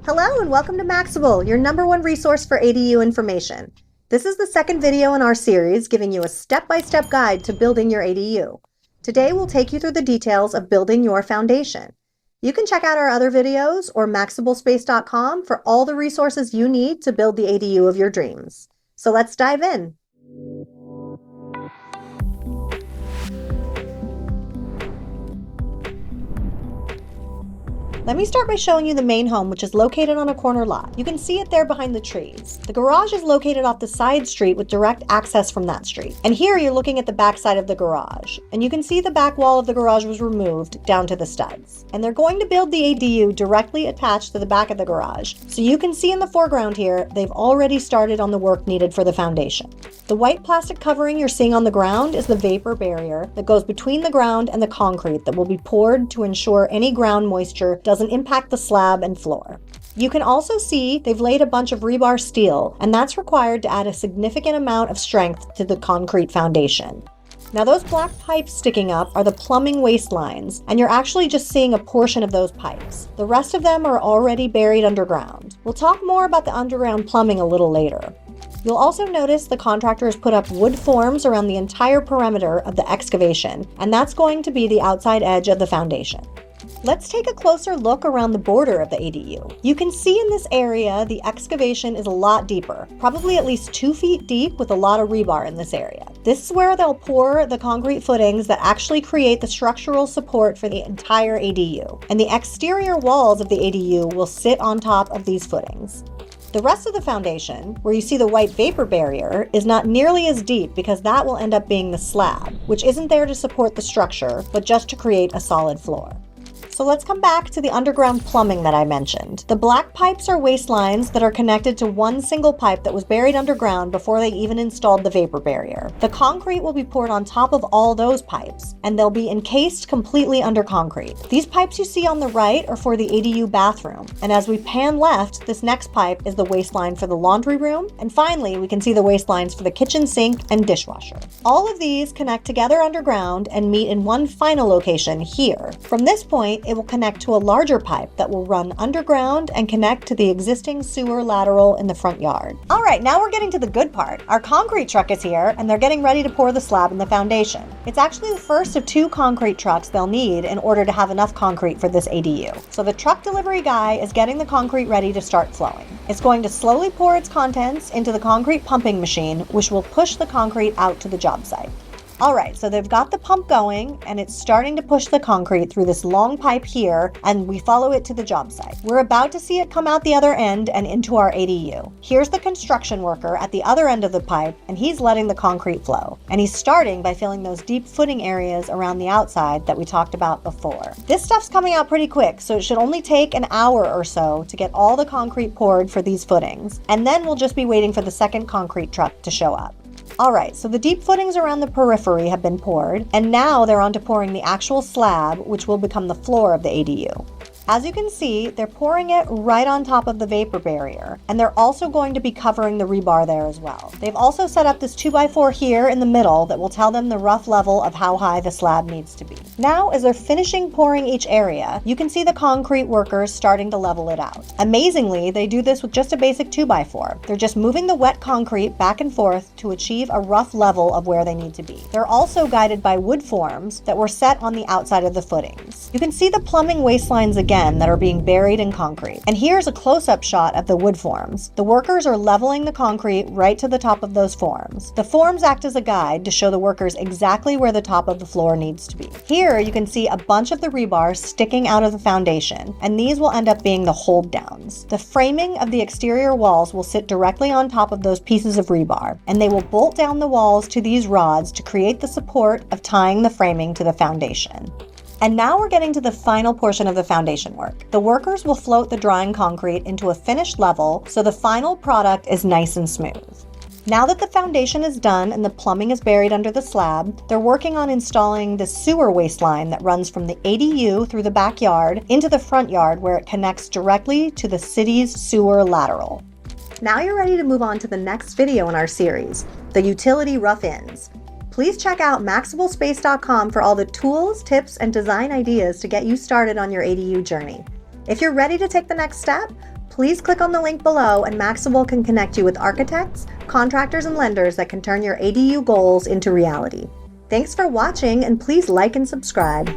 Hello and welcome to Maxable, your #1 resource for ADU information. This is the second video in our series giving you a step-by-step guide to building your ADU. Today we'll take you through the details of building your foundation. You can check out our other videos or maxablespace.com for all the resources you need to build the ADU of your dreams. So let's dive in. Let me start by showing you the main home, which is located on a corner lot. You can see it there behind the trees. The garage is located off the side street with direct access from that street. And here you're looking at the back side of the garage. And you can see the back wall of the garage was removed down to the studs. And they're going to build the ADU directly attached to the back of the garage. So you can see in the foreground here, they've already started on the work needed for the foundation. The white plastic covering you're seeing on the ground is the vapor barrier that goes between the ground and the concrete that will be poured to ensure any ground moisture doesn't impact the slab and floor. You can also see they've laid a bunch of rebar steel, and that's required to add a significant amount of strength to the concrete foundation. Now those black pipes sticking up are the plumbing waste lines, and you're actually just seeing a portion of those pipes. The rest of them are already buried underground. We'll talk more about the underground plumbing a little later. You'll also notice the contractor has put up wood forms around the entire perimeter of the excavation, and that's going to be the outside edge of the foundation. Let's take a closer look around the border of the ADU. You can see in this area the excavation is a lot deeper, probably at least 2 feet deep with a lot of rebar in this area. This is where they'll pour the concrete footings that actually create the structural support for the entire ADU. And the exterior walls of the ADU will sit on top of these footings. The rest of the foundation, where you see the white vapor barrier, is not nearly as deep because that will end up being the slab, which isn't there to support the structure, but just to create a solid floor. So let's come back to the underground plumbing that I mentioned. The black pipes are waste lines that are connected to one single pipe that was buried underground before they even installed the vapor barrier. The concrete will be poured on top of all those pipes, and they'll be encased completely under concrete. These pipes you see on the right are for the ADU bathroom, and as we pan left, this next pipe is the waste line for the laundry room, and finally we can see the waste lines for the kitchen sink and dishwasher. All of these connect together underground and meet in one final location here. From this point, it will connect to a larger pipe that will run underground and connect to the existing sewer lateral in the front yard. All right, now we're getting to the good part. Our concrete truck is here and they're getting ready to pour the slab in the foundation. It's actually the first of 2 concrete trucks they'll need in order to have enough concrete for this ADU. So the truck delivery guy is getting the concrete ready to start flowing. It's going to slowly pour its contents into the concrete pumping machine, which will push the concrete out to the job site. All right, so they've got the pump going and it's starting to push the concrete through this long pipe here, and we follow it to the job site. We're about to see it come out the other end and into our ADU. Here's the construction worker at the other end of the pipe, and he's letting the concrete flow. And he's starting by filling those deep footing areas around the outside that we talked about before. This stuff's coming out pretty quick, so it should only take an hour or so to get all the concrete poured for these footings. And then we'll just be waiting for the second concrete truck to show up. Alright, so the deep footings around the periphery have been poured, and now they're on to pouring the actual slab, which will become the floor of the ADU. As you can see, they're pouring it right on top of the vapor barrier, and they're also going to be covering the rebar there as well. They've also set up this 2x4 here in the middle that will tell them the rough level of how high the slab needs to be. Now, as they're finishing pouring each area, you can see the concrete workers starting to level it out. Amazingly, they do this with just a basic 2x4. They're just moving the wet concrete back and forth to achieve a rough level of where they need to be. They're also guided by wood forms that were set on the outside of the footings. You can see the plumbing waste lines again that are being buried in concrete. And here's a close-up shot of the wood forms. The workers are leveling the concrete right to the top of those forms. The forms act as a guide to show the workers exactly where the top of the floor needs to be. Here you can see a bunch of the rebar sticking out of the foundation, and these will end up being the hold downs. The framing of the exterior walls will sit directly on top of those pieces of rebar, and they will bolt down the walls to these rods to create the support of tying the framing to the foundation. And now we're getting to the final portion of the foundation work. The workers will float the drying concrete into a finished level so the final product is nice and smooth. Now that the foundation is done and the plumbing is buried under the slab, they're working on installing the sewer waste line that runs from the ADU through the backyard into the front yard where it connects directly to the city's sewer lateral. Now you're ready to move on to the next video in our series, the utility rough-ins. Please check out maxablespace.com for all the tools, tips, and design ideas to get you started on your ADU journey. If you're ready to take the next step, Please click on the link below and Maxable can connect you with architects, contractors, and lenders that can turn your ADU goals into reality. Thanks for watching, and please like and subscribe.